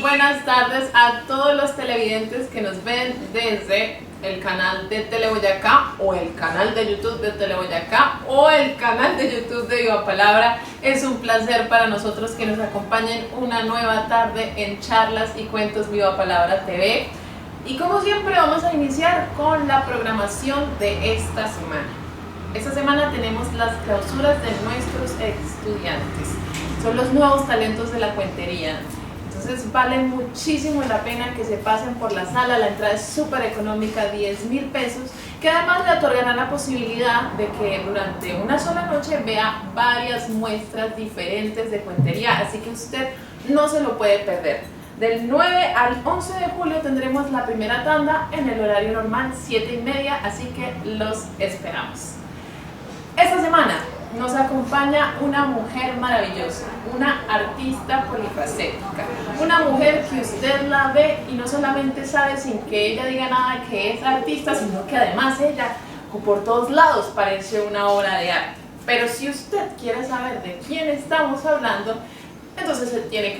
Buenas tardes a todos los televidentes que nos ven desde el canal de Teleboyacá o el canal de YouTube de Teleboyacá o el canal de YouTube de Viva Palabra. Es un placer para nosotros que nos acompañen una nueva tarde en Charlas y Cuentos Viva Palabra TV. Y como siempre vamos a iniciar con la programación de esta semana. Esta semana tenemos las clausuras de nuestros estudiantes. Son los nuevos talentos de la cuentería. Entonces vale muchísimo la pena que se pasen por la sala. La entrada es súper económica, 10.000 pesos, que además le otorgarán la posibilidad de que durante una sola noche vea varias muestras diferentes de cuentería, así que usted no se lo puede perder. Del 9 al 11 de julio tendremos la primera tanda en el horario normal, 7:30, así que los esperamos. Esta semana nos acompaña una mujer maravillosa, una artista polifacética, una mujer que usted la ve y no solamente sabe sin que ella diga nada que es artista, sino que además ella por todos lados parece una obra de arte. Pero si usted quiere saber de quién estamos hablando, entonces se tiene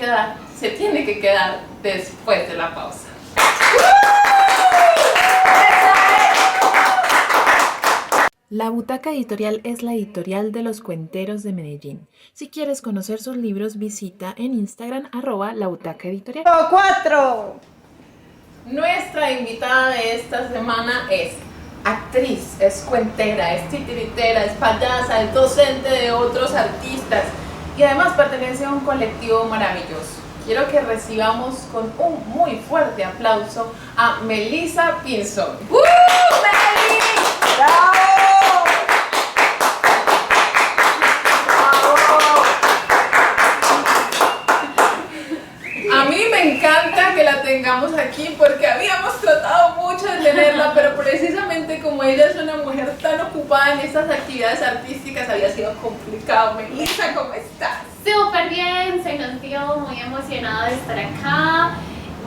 que quedar después de la pausa. La Butaca Editorial es la editorial de los cuenteros de Medellín. Si quieres conocer sus libros, visita en Instagram @labutacaeditorial. 4. Nuestra invitada de esta semana es actriz, es cuentera, es titiritera, es payasa, es docente de otros artistas y además pertenece a un colectivo maravilloso. Quiero que recibamos con un muy fuerte aplauso a Melissa Pinzón. ¡Meli! ¡Bravo! A mí me encanta que la tengamos aquí porque habíamos tratado mucho de tenerla, pero precisamente como ella es una mujer tan ocupada en estas actividades artísticas había sido complicado. Melissa, ¿cómo estás? Súper bien, se nos dio, muy emocionada de estar acá,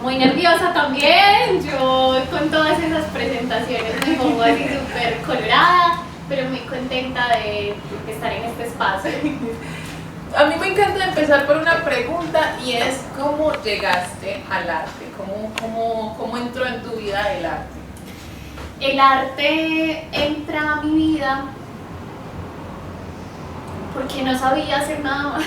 muy nerviosa también. Yo con todas esas presentaciones me pongo así súper colorada, pero muy contenta de estar en este espacio. A mí me encanta empezar por una pregunta y es ¿cómo llegaste al arte? ¿Cómo entró en tu vida el arte? El arte entra a mi vida porque no sabía hacer nada más,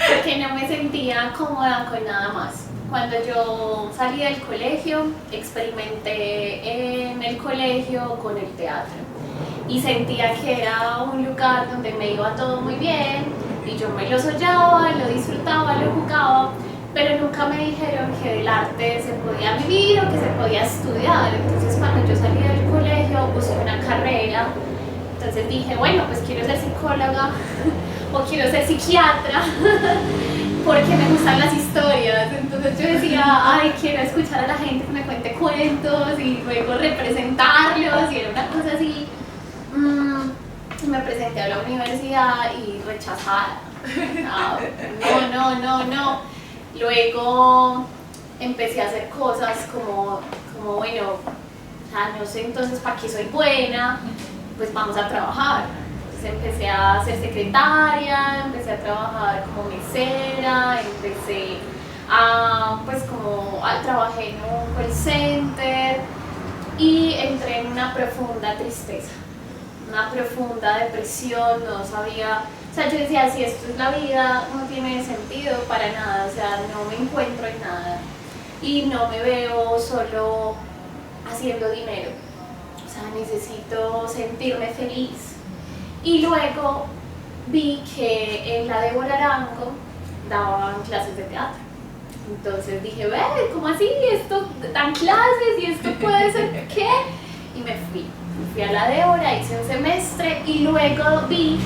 porque no me sentía cómoda con nada más. Cuando yo salí del colegio, experimenté en el colegio con el teatro y sentía que era un lugar donde me iba todo muy bien y yo me lo soñaba, lo disfrutaba, lo jugaba, pero nunca me dijeron que del arte se podía vivir o que se podía estudiar. Entonces cuando yo salí del colegio busqué una carrera. Entonces dije, bueno, pues quiero ser psicóloga o quiero ser psiquiatra porque me gustan las historias. Entonces yo decía, ay, quiero escuchar a la gente que me cuente cuentos y luego representarlos, y era una cosa así. Me presenté a la universidad y rechazada. No. Luego empecé a hacer cosas como bueno, o sea, no sé entonces para qué soy buena, pues vamos a trabajar. Entonces empecé a ser secretaria, empecé a trabajar como mesera, trabajé en un call center y entré en una profunda tristeza, una profunda depresión. No sabía, o sea, yo decía, si esto es la vida, no tiene sentido para nada, o sea, no me encuentro en nada y no me veo solo haciendo dinero. O sea, necesito sentirme feliz. Y luego vi que en la Débora Arango daban clases de teatro. Entonces dije, ve, ¿cómo así? Esto dan clases y esto puede ser ¿qué? Y me fui a la Débora, hice un semestre y luego vi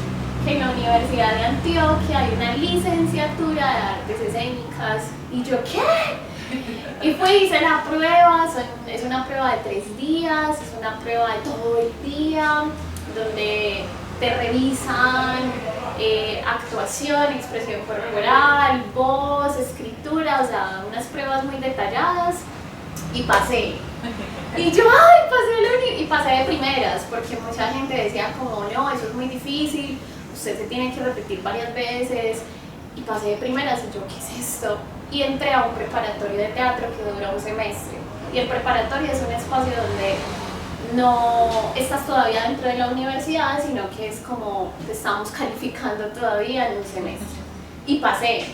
que en la Universidad de Antioquia hay una licenciatura de artes escénicas. Y yo, ¿qué? Y fui, hice la prueba, es una prueba de 3 días, es una prueba de todo el día, donde te revisan actuación, expresión corporal, voz, escritura, o sea, unas pruebas muy detalladas y pasé. Y yo, ay, pasé y pasé de primeras, porque mucha gente decía como, no, eso es muy difícil, usted se tiene que repetir varias veces, y pasé de primeras y yo, ¿qué es esto? Y entré a un preparatorio de teatro que dura un semestre, y el preparatorio es un espacio donde no estás todavía dentro de la universidad, sino que es como te estamos calificando todavía en un semestre. Y pasé.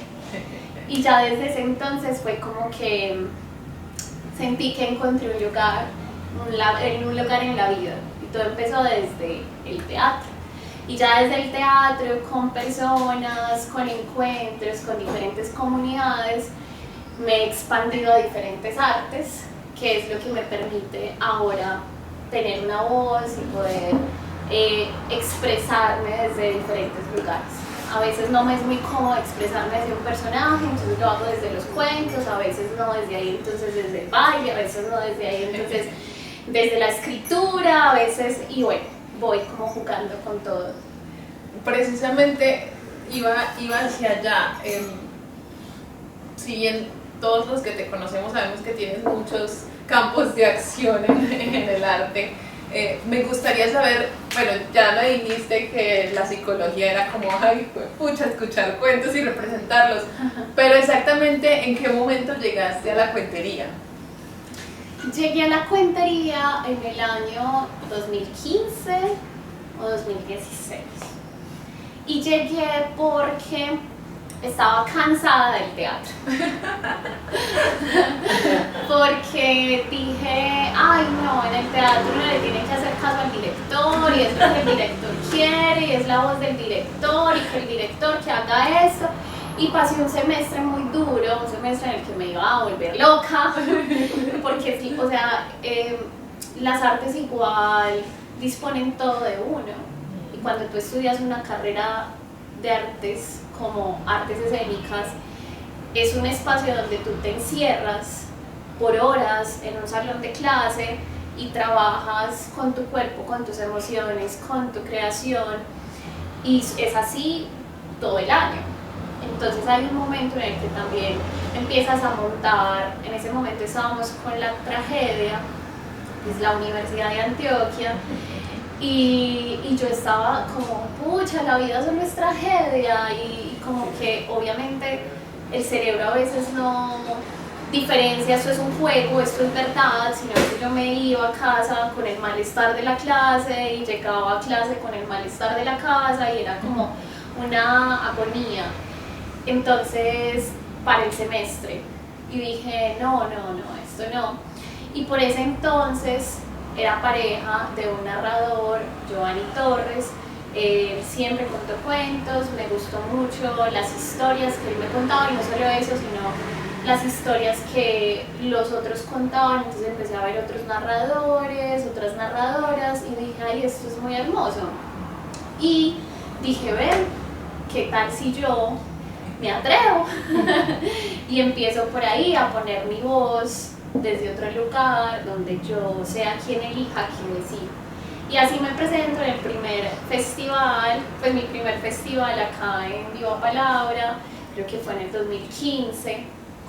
Y ya desde ese entonces fue como que sentí que encontré un lugar en la vida. Y todo empezó desde el teatro. Y ya desde el teatro, con personas, con encuentros, con diferentes comunidades, me he expandido a diferentes artes, que es lo que me permite ahora tener una voz y poder expresarme desde diferentes lugares. A veces no me es muy cómodo expresarme desde un personaje, entonces lo hago desde los cuentos, a veces no desde ahí, entonces desde el baile, a veces no desde ahí, entonces desde la escritura, a veces, y bueno, voy como jugando con todo. Precisamente iba hacia allá. Si bien todos los que te conocemos sabemos que tienes muchos campos de acción en el arte, me gustaría saber, bueno, ya me dijiste que la psicología era como, ay, pucha, escuchar cuentos y representarlos, pero exactamente en qué momento llegaste a la cuentería. Llegué a la cuentería en el año 2015 o 2016 y llegué porque estaba cansada del teatro. Porque dije, ay no, en el teatro uno le tiene que hacer caso al director y es lo que el director quiere y es la voz del director y que el director que haga esto. Y pasé un semestre muy duro, un semestre en el que me iba a volver loca, porque sí, o sea, las artes igual disponen todo de uno. Y cuando tú estudias una carrera de artes, como artes escénicas, es un espacio donde tú te encierras por horas en un salón de clase y trabajas con tu cuerpo, con tus emociones, con tu creación, y es así todo el año. Entonces hay un momento en el que también empiezas a montar. En ese momento estábamos con la tragedia, que es la Universidad de Antioquia, y yo estaba como, pucha, la vida solo es tragedia, y como que obviamente el cerebro a veces no diferencia, esto es un juego, esto es verdad, sino que yo me iba a casa con el malestar de la clase y llegaba a clase con el malestar de la casa y era como una agonía. Entonces para el semestre y dije, no, esto no. Y por ese entonces era pareja de un narrador, Giovanni Torres. Siempre contó cuentos, me gustó mucho las historias que él me contaba, y no solo eso, sino las historias que los otros contaban. Entonces empecé a ver otros narradores, otras narradoras, y dije, ay, esto es muy hermoso. Y dije, ven, ¿qué tal si yo me atrevo? Y empiezo por ahí a poner mi voz desde otro lugar, donde yo sea quien elija, quien decida. Y así me presento en el primer festival, pues mi primer festival acá en Viva Palabra, creo que fue en el 2015,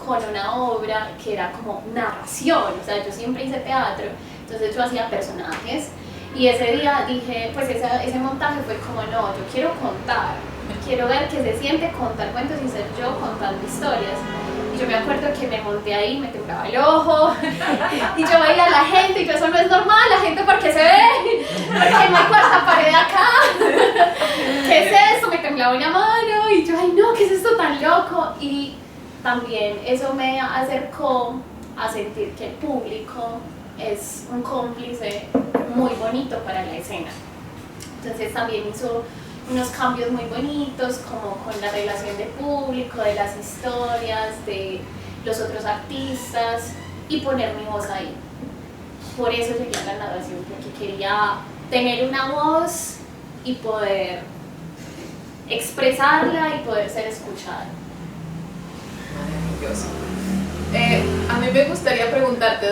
con una obra que era como narración. O sea, yo siempre hice teatro, entonces yo hacía personajes, y ese día dije, pues ese montaje fue como, no, yo quiero contar, quiero ver qué se siente contar cuentos y ser yo contando historias. Y yo me acuerdo que me monté ahí, me temblaba el ojo, y yo veía a la gente, y yo, eso no es normal, la gente, ¿por qué se ve? Porque no hay cuarta pared acá. ¿Qué es esto? Me temblaba una mano, y yo, ay no, ¿qué es esto tan loco? Y también eso me acercó a sentir que el público es un cómplice muy bonito para la escena. Entonces también hizo unos cambios muy bonitos, como con la relación de público, de las historias, de los otros artistas, y poner mi voz ahí. Por eso llegué a la narración, porque quería tener una voz y poder expresarla y poder ser escuchada. Maravilloso. A mí me gustaría preguntarte,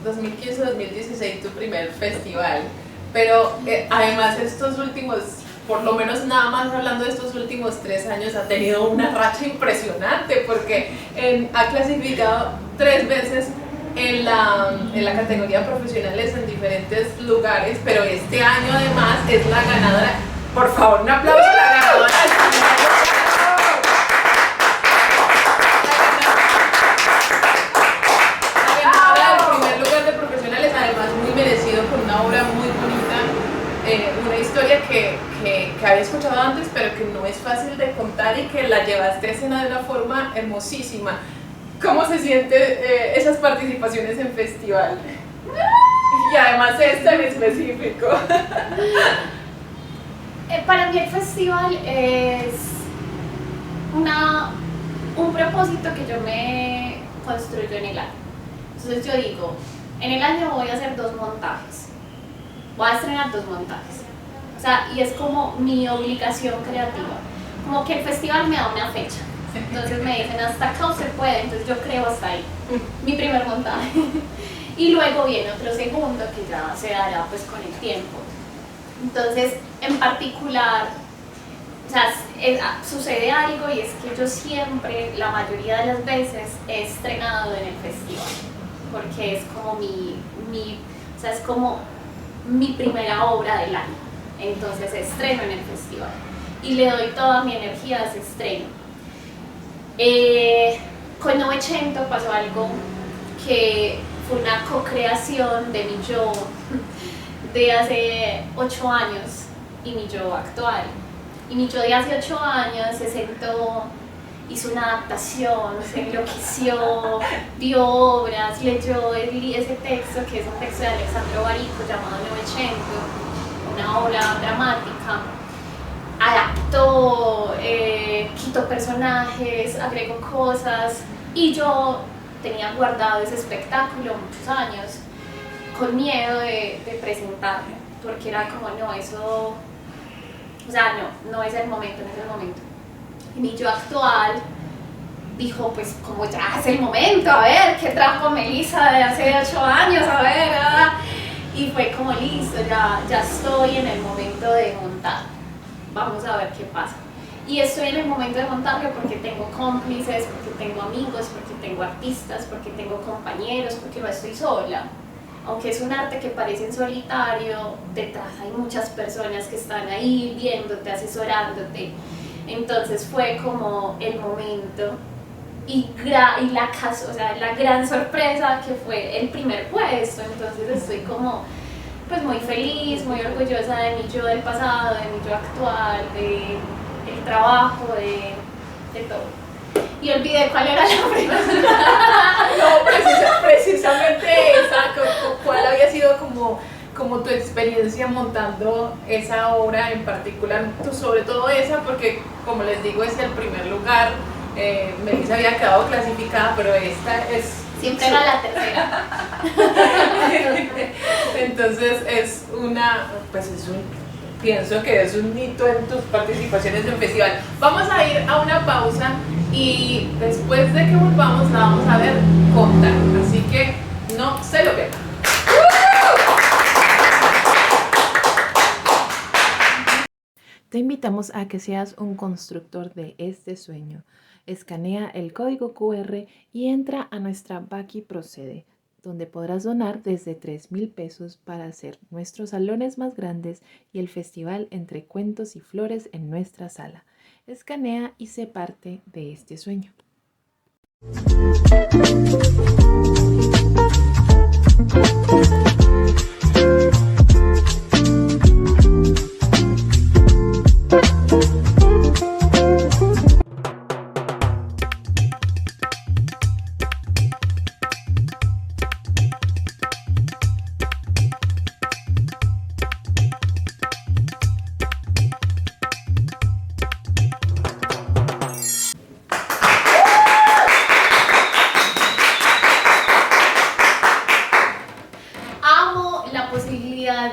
2015-2016, tu primer festival, pero además estos últimos por lo menos nada más hablando de estos últimos 3 años, ha tenido una racha impresionante porque ha clasificado 3 veces en la categoría profesionales en diferentes lugares, pero este año además es la ganadora. Por favor, un aplauso a la ganadora. Con una obra muy bonita, una historia que había escuchado antes, pero que no es fácil de contar y que la llevaste a escena de una forma hermosísima. ¿Cómo se siente esas participaciones en festival? Y además esta en específico. Para mí el festival es un propósito que yo me construyo en el año. Entonces yo digo, en el año voy a hacer 2 montajes, voy a estrenar 2 montajes, o sea, y es como mi obligación creativa, como que el festival me da una fecha, entonces me dicen hasta acá usted puede, entonces yo creo hasta ahí, mi primer montaje, y luego viene otro segundo que ya se dará pues con el tiempo. Entonces, en particular, o sea, sucede algo y es que yo siempre, la mayoría de las veces, he estrenado en el festival. Porque es como o sea, es como mi primera obra del año. Entonces estreno en el festival y le doy toda mi energía a ese estreno. Con 900 pasó algo que fue una co-creación de mi yo de hace 8 años y mi yo actual. Y mi yo de hace 8 años se sentó, hizo una adaptación, se enloqueció, vio obras, leyó ese texto, que es un texto de Alexandro Barico llamado Novecento, una obra dramática, adaptó, quitó personajes, agregó cosas, y yo tenía guardado ese espectáculo muchos años, con miedo de presentarlo, porque era como, no, eso, o sea, no es el momento, no es el momento. Y mi yo actual dijo, pues como ya es el momento, a ver, ¿qué trajo Melissa de hace 8 años? A ver, y fue como listo, ya estoy en el momento de montar, vamos a ver qué pasa. Y estoy en el momento de montarlo porque tengo cómplices, porque tengo amigos, porque tengo artistas, porque tengo compañeros, porque no estoy sola. Aunque es un arte que parece en solitario, detrás hay muchas personas que están ahí viéndote, asesorándote. Entonces fue como el momento y la gran sorpresa que fue el primer puesto. Entonces estoy como pues muy feliz, muy orgullosa de mi yo del pasado, de mi yo actual, del trabajo, de todo. Y olvidé cuál era la pregunta. No, precisamente esa, ¿cuál había sido como tu experiencia montando esa obra en particular? Sobre todo esa, porque como les digo es el primer lugar, Melissa había quedado clasificada, pero esta es... Siempre era la tercera. Entonces pienso que es un hito en tus participaciones en festival. Vamos a ir a una pausa y después de que volvamos la vamos a ver contar, así que no se lo pierdan. Te invitamos a que seas un constructor de este sueño. Escanea el código QR y entra a nuestra Baki Procede, donde podrás donar desde 3,000 pesos para hacer nuestros salones más grandes y el festival Entre Cuentos y Flores en nuestra sala. Escanea y sé parte de este sueño.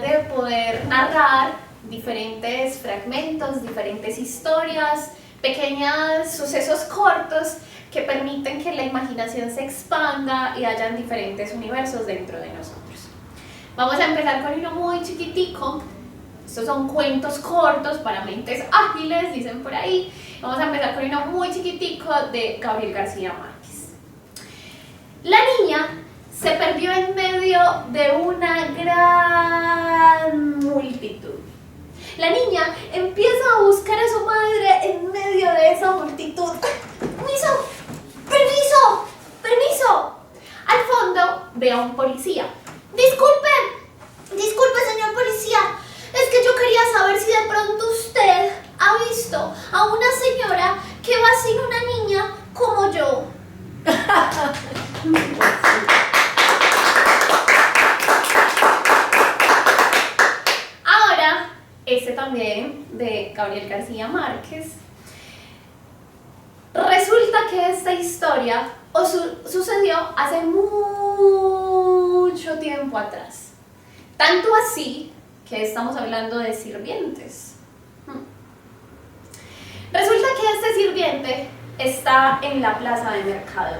De poder narrar diferentes fragmentos, diferentes historias, pequeños sucesos cortos que permiten que la imaginación se expanda y hayan diferentes universos dentro de nosotros. Vamos a empezar con uno muy chiquitico, Estos son cuentos cortos para mentes ágiles, dicen por ahí. Vamos a empezar con uno muy chiquitico de Gabriel García Márquez. La niña se perdió en medio de una gran multitud. La niña empieza a buscar a su madre en medio de esa multitud. ¡Permiso! ¡Permiso! ¡Permiso! Al fondo ve a un policía. Disculpe, señor policía. Es que yo quería saber si de pronto usted ha visto a una señora que va sin una niña como yo. Ahora, este también de Gabriel García Márquez. Resulta que esta historia sucedió hace mucho tiempo atrás. Tanto así que estamos hablando de sirvientes. Resulta que este sirviente está en la plaza de mercado,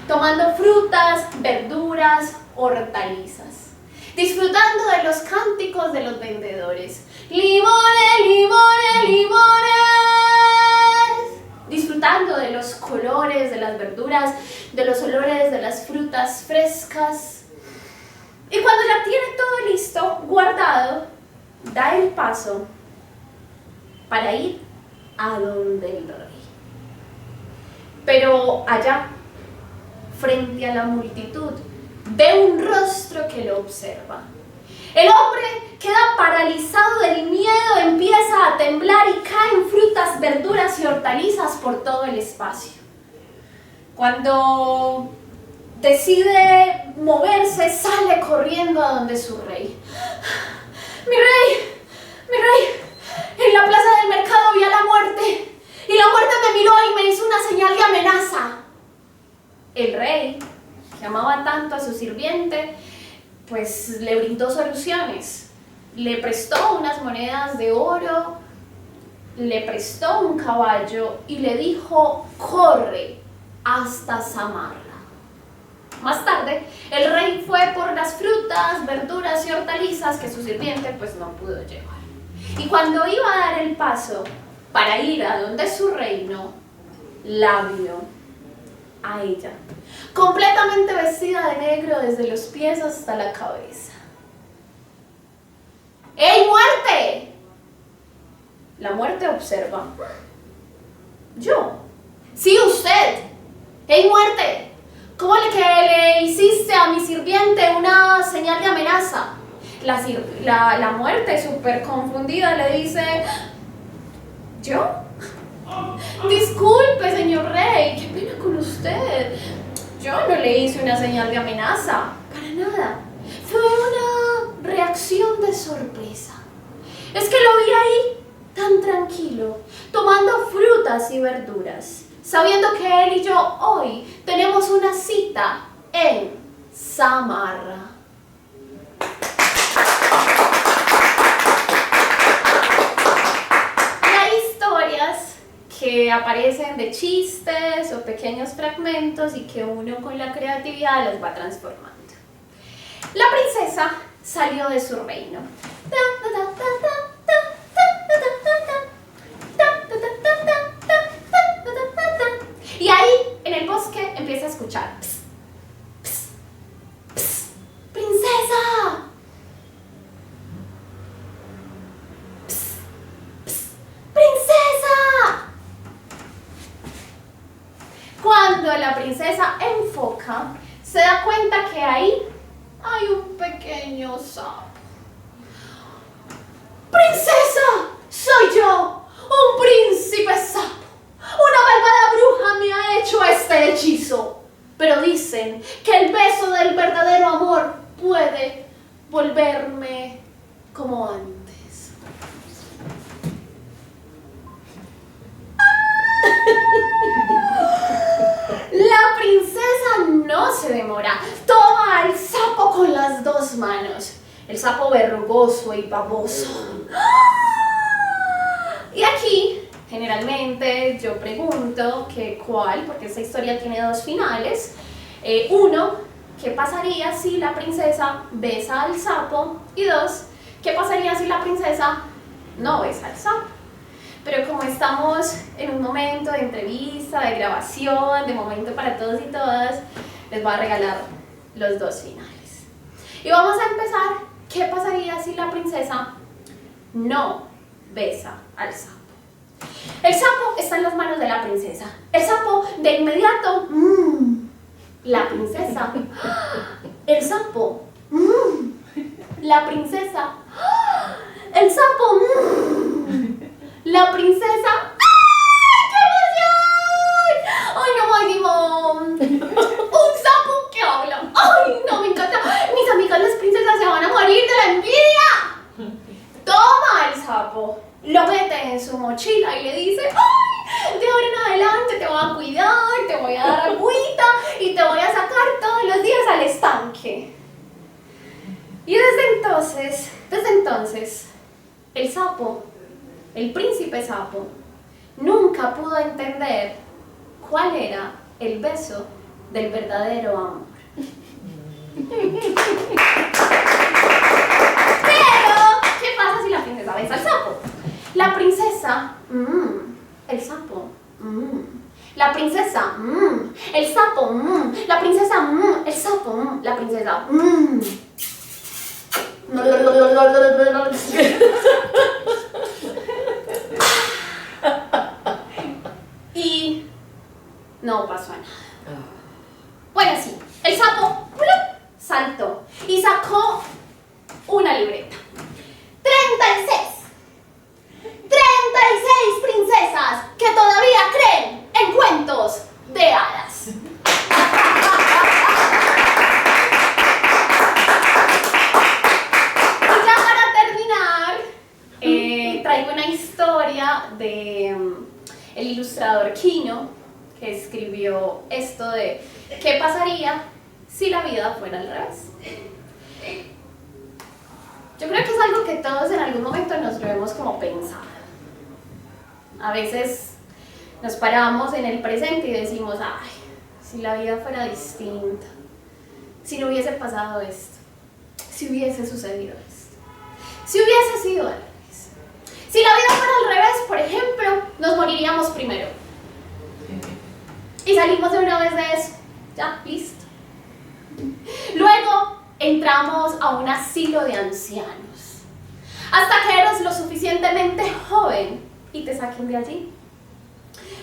tomando frutas, verduras, hortalizas, disfrutando de los cánticos de los vendedores. ¡Limones, limones, limones! Disfrutando de los colores de las verduras, de los olores de las frutas frescas. Y cuando ya tiene todo listo, guardado, da el paso para ir a donde el rey. Pero allá, frente a la multitud, ve un rostro que lo observa. El hombre queda paralizado del miedo, empieza a temblar y caen frutas, verduras y hortalizas por todo el espacio. Cuando decide moverse, sale corriendo a donde su rey. ¡Mi rey! ¡Mi rey! En la plaza del mercado vi a la muerte. Y la muerte me miró y me hizo una señal de amenaza. El rey, que amaba tanto a su sirviente, pues le brindó soluciones. Le prestó unas monedas de oro, le prestó un caballo y le dijo: corre hasta Samarra. Más tarde, el rey fue por las frutas, verduras y hortalizas que su sirviente pues no pudo llevar. Y cuando iba a dar el paso para ir a donde su reino, la vio a ella, completamente vestida de negro desde los pies hasta la cabeza. ¡Ey, muerte! La muerte observa. ¿Yo? Sí, usted. ¡Ey, muerte! ¿Cómo que le hiciste a mi sirviente una señal de amenaza? La muerte, súper confundida, le dice: ¿yo? Disculpe, señor rey, qué pena con usted. Yo no le hice una señal de amenaza, para nada. Fue una reacción de sorpresa. Es que lo vi ahí, tan tranquilo, tomando frutas y verduras, sabiendo que él y yo hoy tenemos una cita en Samarra. Hay historias que aparecen de chistes o pequeños fragmentos y que uno con la creatividad las va transformando. La princesa salió de su reino. Y ahí, en el bosque, empieza a escuchar: pss, pss, pss, ¡princesa! Pss, pss, ¡princesa! Cuando la princesa enfoca, se da cuenta que ahí hay un pequeño sapo. ¡Princesa! ¡Soy yo! ¡Un príncipe sapo! ¡Una malvada bruja me ha hecho este hechizo! Pero dicen que el beso del verdadero amor puede volverme como antes. La princesa no se demora. Toma al sapo con las dos manos. El sapo verrugoso y baboso. Y aquí, generalmente, yo pregunto que cuál, porque esta historia tiene dos finales. Uno, ¿qué pasaría si la princesa besa al sapo? Y dos, ¿qué pasaría si la princesa no besa al sapo? Pero como estamos en un momento de entrevista, de grabación, de momento para todos y todas, les voy a regalar los dos finales. Y vamos a empezar, ¿qué pasaría si la princesa no besa al sapo? El sapo está en las manos de la princesa. El sapo de inmediato, la princesa, el sapo, la princesa, el sapo, la princesa. ¡Ay, qué emoción! ¡Ay, no, máximo! Un sapo que habla. ¡Ay, no, me encanta! Mis amigas las princesas se van a morir de la envidia. Toma el sapo, lo mete en su mochila y le dice: ¡ay! De ahora en adelante te voy a cuidar, te voy a dar agüita y te voy a sacar todos los días al estanque. Y desde entonces, el sapo, el príncipe sapo, nunca pudo entender cuál era el beso del verdadero amor. Pero, ¿qué pasa si la princesa besa al sapo? La princesa, el sapo, la princesa, el sapo, la princesa, el sapo, la princesa, y no pasó nada. Bueno, sí, el sapo saltó y sacó una libreta. 36 princesas que todavía creen en cuentos de hadas. Y ya para terminar, traigo una historia de el ilustrador Quino, que escribió esto de ¿qué pasaría si la vida fuera al revés? Yo creo que es algo que todos en algún momento nos lo hemos como pensado. A veces nos paramos en el presente y decimos: ay, si la vida fuera distinta, si no hubiese pasado esto, si hubiese sucedido esto, si hubiese sido al revés. Si la vida fuera al revés, por ejemplo, nos moriríamos primero. Y salimos de una vez de eso. Ya, listo. Luego entramos a un asilo de ancianos, hasta que eres lo suficientemente joven y te saquen de allí.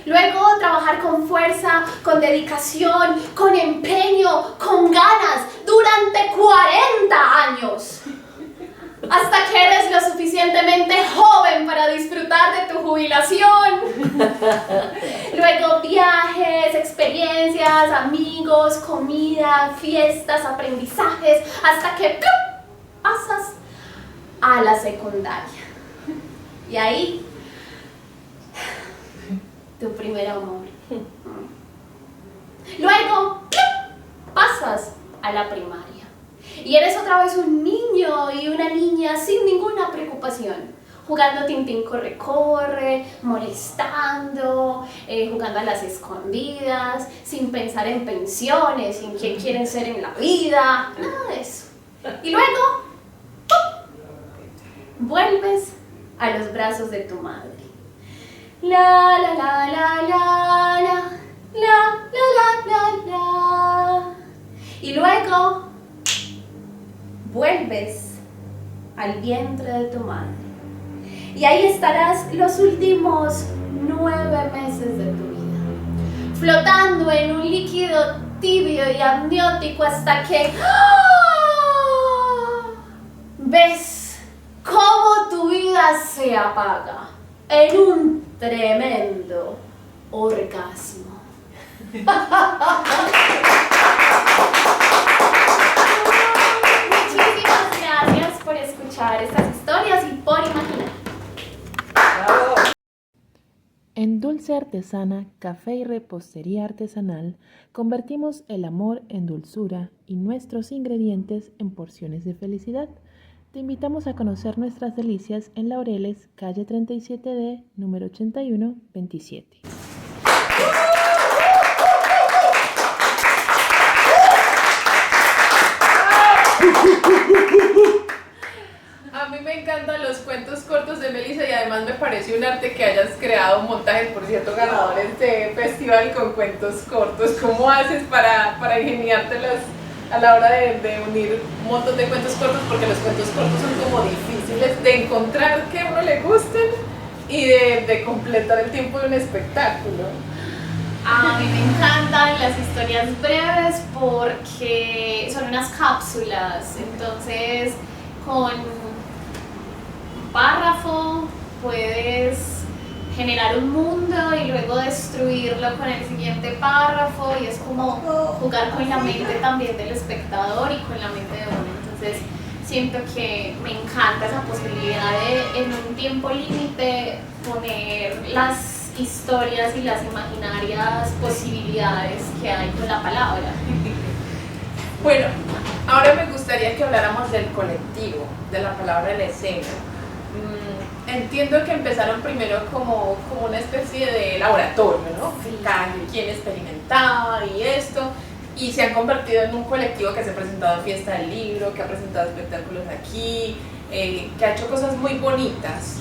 Luego trabajar con fuerza, con dedicación, con empeño, con ganas, durante 40 años, hasta que eres lo suficientemente joven para disfrutar de tu jubilación. Luego viajes, experiencias, amigos, comida, fiestas, aprendizajes, hasta que pasas a la secundaria. Y ahí, tu primer amor. Luego pasas a la primaria. Y eres otra vez un niño y una niña sin ninguna preocupación, jugando Tintín corre-corre, molestando, jugando a las escondidas, sin pensar en pensiones, en quién quieren ser en la vida, nada de eso. Y luego, vuelves a los brazos de tu madre. La la la la la la, la la la la la. Y luego vuelves al vientre de tu madre. Y ahí estarás los últimos 9 meses de tu vida, flotando en un líquido tibio y amniótico hasta que ves cómo tu vida se apaga en un tremendo orgasmo. Muchísimas gracias por escuchar estas historias y por imaginar. En Dulce Artesana, café y repostería artesanal, convertimos el amor en dulzura y nuestros ingredientes en porciones de felicidad. Te invitamos a conocer nuestras delicias en Laureles, calle 37D, número 8127. A mí me además me parece un arte que hayas creado montajes, por cierto, ganadores de festival con cuentos cortos. ¿Cómo haces para ingeniártelas a la hora de unir un montón de cuentos cortos? Porque los cuentos cortos son como difíciles de encontrar que a uno le gusten y de completar el tiempo de un espectáculo. A mí me encantan las historias breves porque son unas cápsulas, entonces con un párrafo puedes generar un mundo y luego destruirlo con el siguiente párrafo y es como jugar con la mente también del espectador y con la mente de uno. Entonces siento que me encanta esa posibilidad de en un tiempo límite poner las historias y las imaginarias posibilidades que hay con la palabra. Bueno, ahora me gustaría que habláramos del colectivo, de la palabra en escena. Entiendo que empezaron primero como una especie de laboratorio, ¿no? Sí. Cada quien experimentaba y esto, y se han convertido en un colectivo que se ha presentado en Fiesta del Libro, que ha presentado espectáculos aquí, que ha hecho cosas muy bonitas.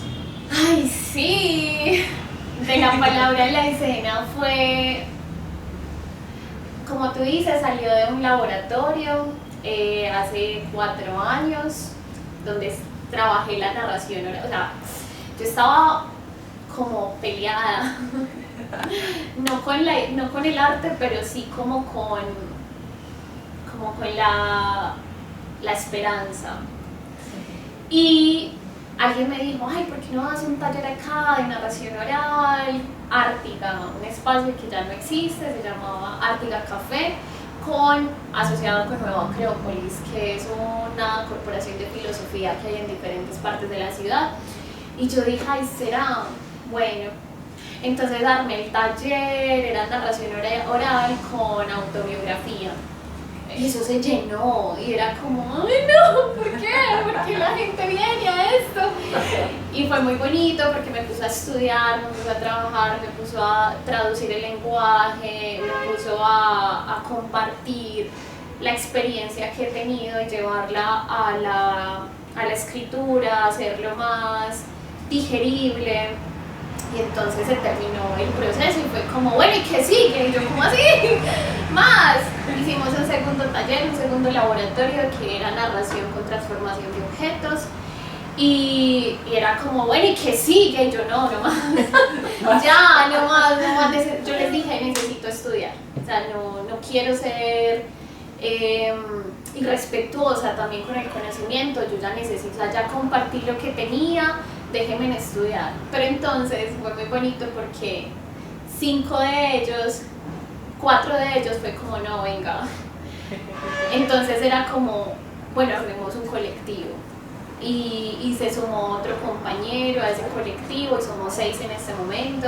¡Ay, sí! De la palabra en la escena fue, como tú dices, salió de un laboratorio hace 4 años, donde trabajé la narración oral. O sea, yo estaba como peleada, no con el arte, pero sí como con la esperanza. Y alguien me dijo, ay, ¿por qué no das un taller acá de narración oral? Ártiga, un espacio que ya no existe, se llamaba Ártiga Café, asociado con Nueva Acrópolis, que es una corporación de filosofía que hay en diferentes partes de la ciudad. Y yo dije, ay, será, bueno. Entonces armé el taller, era narración oral con autobiografía. Y eso se llenó y era como, ay no, ¿por qué? ¿Por qué la gente viene a esto? Y fue muy bonito porque me puso a estudiar, me puso a trabajar, me puso a traducir el lenguaje, me puso a compartir la experiencia que he tenido y llevarla a la escritura, hacerlo más digerible. Y entonces se terminó el proceso y fue como, bueno, ¿y qué sigue? Y yo, ¿cómo así? Más. Hicimos un segundo taller, un segundo laboratorio que era narración con transformación de objetos. Y era como, bueno, ¿y qué sigue? Y yo, no más. Ya, no más. Yo les dije, necesito estudiar. O sea, no quiero ser irrespetuosa también con el conocimiento. Yo ya necesito, o sea, ya compartí lo que tenía. Déjenme estudiar. Pero entonces fue muy bonito porque 4 de ellos fue como, no, venga. Entonces era como, bueno, armemos un colectivo. Y se sumó otro compañero a ese colectivo y somos 6 en este momento,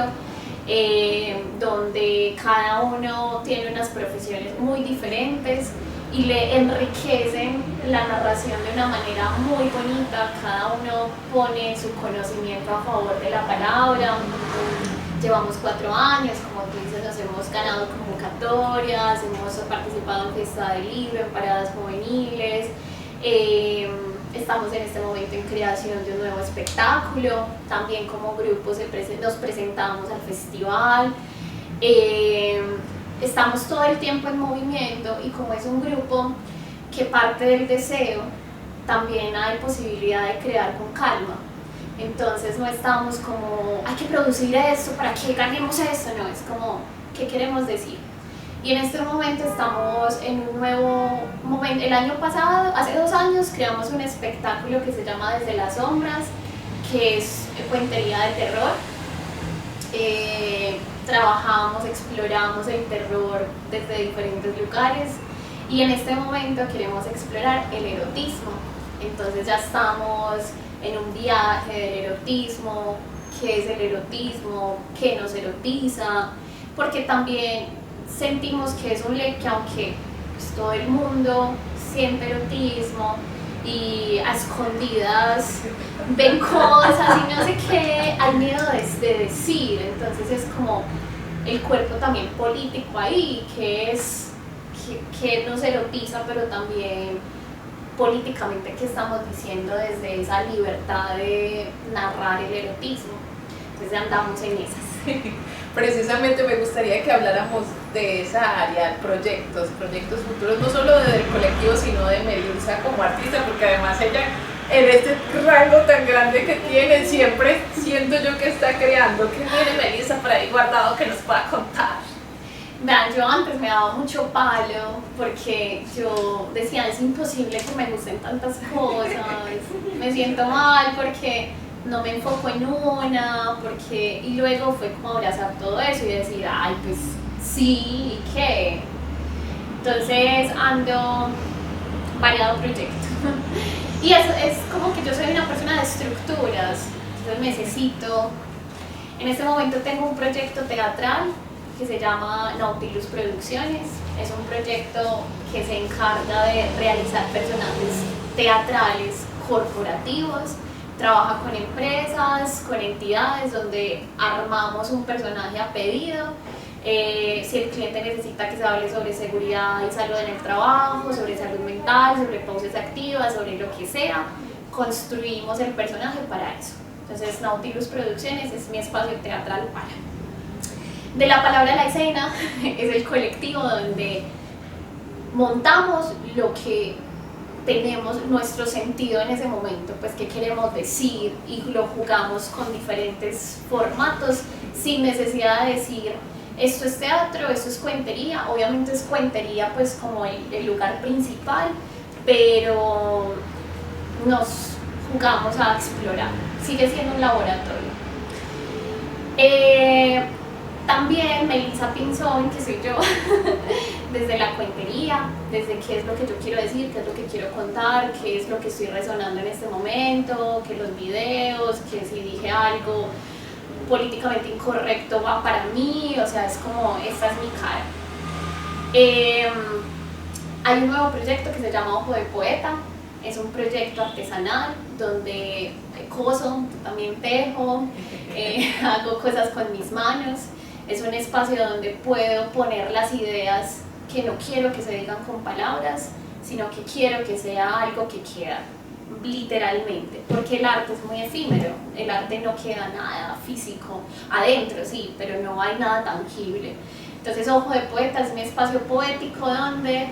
donde cada uno tiene unas profesiones muy diferentes y le enriquecen la narración de una manera muy bonita. Cada uno pone su conocimiento a favor de la palabra. Llevamos 4 años, como tú dices, nos hemos ganado convocatorias, hemos participado en Fiesta del Libro, en paradas juveniles. Estamos en este momento en creación de un nuevo espectáculo. También como grupo nos presentamos al festival. Estamos todo el tiempo en movimiento y como es un grupo que parte del deseo, también hay posibilidad de crear con calma. Entonces no estamos como, hay que producir esto para que ganemos esto, no, es como, ¿qué queremos decir? Y en este momento estamos en un nuevo momento. El año pasado, hace 2 años, creamos un espectáculo que se llama Desde las Sombras, que es cuentería de terror. Trabajamos, exploramos el terror desde diferentes lugares y en este momento queremos explorar el erotismo. Entonces ya estamos en un viaje del erotismo, qué es el erotismo, qué nos erotiza, porque también sentimos que es un que aunque pues, todo el mundo siente erotismo y a escondidas ven cosas y no sé qué, hay miedo de decir. Entonces es como el cuerpo también político ahí, que nos erotiza, pero también políticamente qué estamos diciendo desde esa libertad de narrar el erotismo. Entonces andamos en esas. Precisamente me gustaría que habláramos de esa área, proyectos futuros, no solo del colectivo, sino de Melissa como artista, porque además ella, en este rango tan grande que tiene, siempre siento yo que está creando. ¿Qué tiene Melissa por ahí guardado que nos pueda contar? Vean, yo antes me daba mucho palo porque yo decía, es imposible que me gusten tantas cosas, me siento mal porque no me enfoco en una, y luego fue como abrazar todo eso y decir, ay, pues sí, ¿y qué? Entonces ando variado proyecto. Y eso es como que yo soy una persona de estructuras, entonces necesito, en este momento tengo un proyecto teatral que se llama Nautilus Producciones. Es un proyecto que se encarga de realizar personajes teatrales corporativos. Trabaja con empresas, con entidades donde armamos un personaje a pedido. Si el cliente necesita que se hable sobre seguridad y salud en el trabajo, sobre salud mental, sobre pausas activas, sobre lo que sea, construimos el personaje para eso. Entonces Nautilus Producciones es mi espacio teatral para. De la palabra a la escena es el colectivo donde montamos lo que tenemos, nuestro sentido en ese momento, pues qué queremos decir, y lo jugamos con diferentes formatos sin necesidad de decir esto es teatro, esto es cuentería. Obviamente es cuentería pues como el lugar principal, pero nos jugamos a explorar, sigue siendo un laboratorio. También Melissa Pinzón, que soy yo, desde la cuentería, desde qué es lo que yo quiero decir, qué es lo que quiero contar, qué es lo que estoy resonando en este momento, que los videos, que si dije algo políticamente incorrecto va para mí, o sea, es como, esta es mi cara. Hay un nuevo proyecto que se llama Ojo de Poeta, es un proyecto artesanal donde coso, también tejo, hago cosas con mis manos. Es un espacio donde puedo poner las ideas que no quiero que se digan con palabras, sino que quiero que sea algo que queda, literalmente, porque el arte es muy efímero, el arte no queda nada físico, adentro sí, pero no hay nada tangible. Entonces Ojo de Poeta es mi espacio poético donde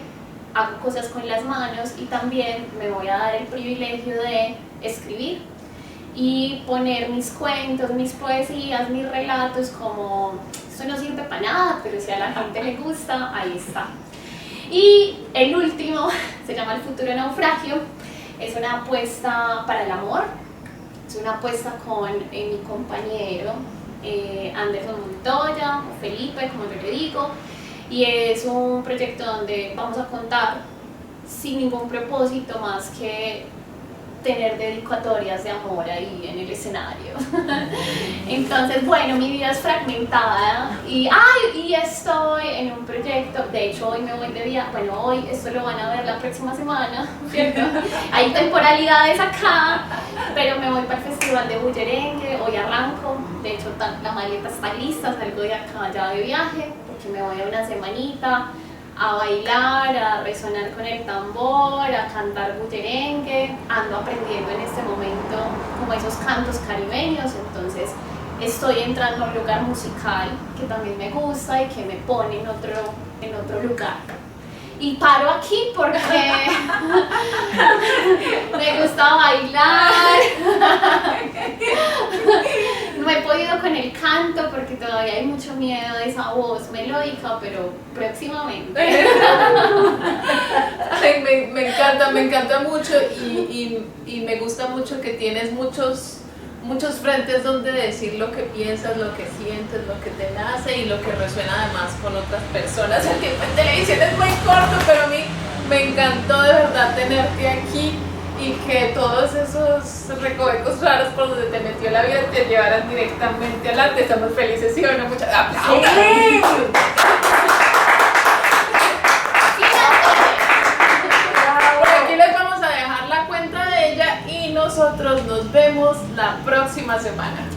hago cosas con las manos y también me voy a dar el privilegio de escribir y poner mis cuentos, mis poesías, mis relatos como, esto no sirve para nada, pero si a la gente le gusta, ahí está. Y el último se llama El Futuro Naufragio, es una apuesta para el amor, es una apuesta con mi compañero Anderson Montoya, o Felipe, como yo le digo, y es un proyecto donde vamos a contar sin ningún propósito más que tener dedicatorias de amor ahí en el escenario. Entonces, bueno, mi vida es fragmentada y estoy en un proyecto, de hecho hoy me voy de viaje, bueno, hoy esto lo van a ver la próxima semana, ¿cierto? Hay temporalidades acá, pero me voy para el Festival de Bullerengue, hoy arranco, de hecho la maleta está lista, salgo de acá ya de viaje, porque me voy a una semanita a bailar, a resonar con el tambor, a cantar bullerengue. Ando aprendiendo en este momento como esos cantos caribeños, entonces estoy entrando a un lugar musical que también me gusta y que me pone en otro lugar. Y paro aquí porque me gusta bailar. No he podido con el canto porque todavía hay mucho miedo de esa voz melódica, pero próximamente. Ay, me encanta mucho y me gusta mucho que tienes muchos frentes donde decir lo que piensas, lo que sientes, lo que te nace y lo que resuena además con otras personas. El tiempo en televisión es muy corto, pero a mí me encantó de verdad tenerte aquí y que todos esos recovecos raros por donde te metió la vida te llevaran directamente al arte. Estamos felices, ¿sí o no? Muchas aplausos. Sí. Por aquí les vamos a dejar la cuenta de ella y nosotros nos vemos la próxima semana.